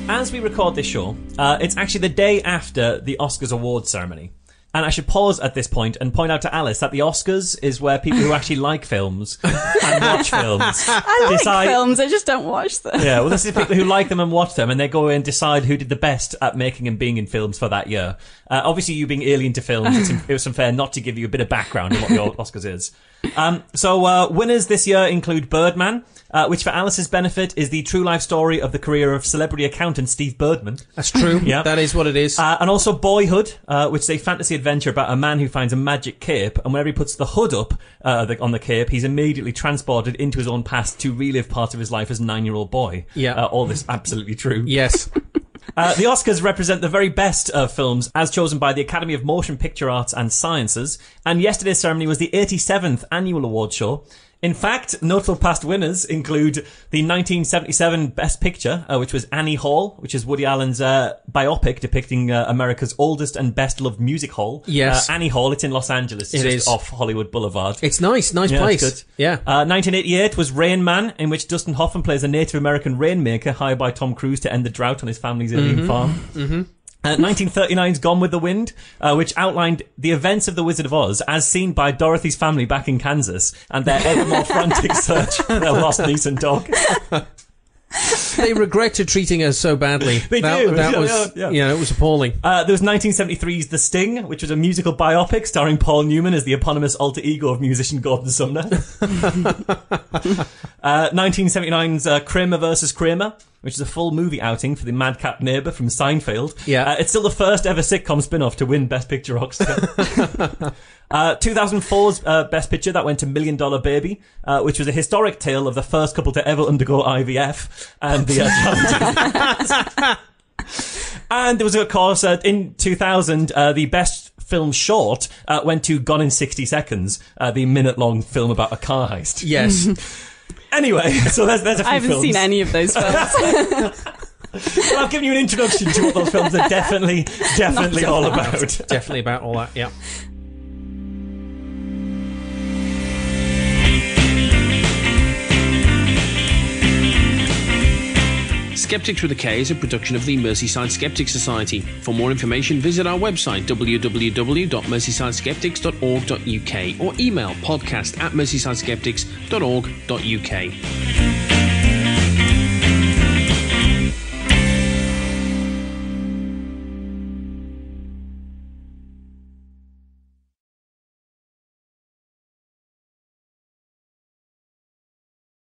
as we record this show, it's actually the day after the Oscars awards ceremony. And I should pause at this point and point out to Alice that the Oscars is where people who actually like films and watch films like films, I just don't watch them. Yeah, well, this is people who like them and watch them, and they go and decide who did the best at making and being in films for that year. Obviously, you being alien to films, it was unfair not to give you a bit of background on what the Oscars is. So winners this year include Birdman, which for Alice's benefit is the true life story of the career of celebrity accountant Steve Birdman. That's true. Yeah. That is what it is. And also Boyhood, which is a fantasy adventure about a man who finds a magic cape, and whenever he puts the hood up on the cape, he's immediately transported into his own past to relive part of his life as a 9-year-old boy. Yeah. All this absolutely true. Yes. The Oscars represent the very best of films as chosen by the Academy of Motion Picture Arts and Sciences, and yesterday's ceremony was the 87th annual award show. In fact, notable past winners include the 1977 Best Picture, which was Annie Hall, which is Woody Allen's biopic depicting America's oldest and best-loved music hall. Yes. Annie Hall, it's in Los Angeles. It's just off Hollywood Boulevard. It's nice place. It's good. Yeah. 1988 was Rain Man, in which Dustin Hoffman plays a Native American rainmaker hired by Tom Cruise to end the drought on his family's alien farm. Mm-hmm. 1939's Gone with the Wind, which outlined the events of The Wizard of Oz as seen by Dorothy's family back in Kansas and their ever more frantic search for their lost niece and dog. They regretted treating us so badly. They do. That was, it was appalling. There was 1973's The Sting, which was a musical biopic starring Paul Newman as the eponymous alter ego of musician Gordon Sumner. 1979's Kramer vs. Kramer, which is a full movie outing for the madcap neighbour from Seinfeld. Yeah. It's still the first ever sitcom spin-off to win Best Picture Oscar. 2004's Best Picture, that went to $1 Million Baby, which was a historic tale of the first couple to ever undergo IVF and the challenges. And there was, of course, in 2000, the Best Film Short went to Gone in 60 Seconds, the minute-long film about a car heist. Yes. Anyway, so there's a few films. I haven't seen any of those films. Well, I've given you an introduction to what those films are definitely all about. Definitely about all that, yeah. Skeptics with a K is a production of the Merseyside Skeptics Society. For more information, visit our website www.merseysideskeptics.org.uk or email podcast@merseysideskeptics.org.uk.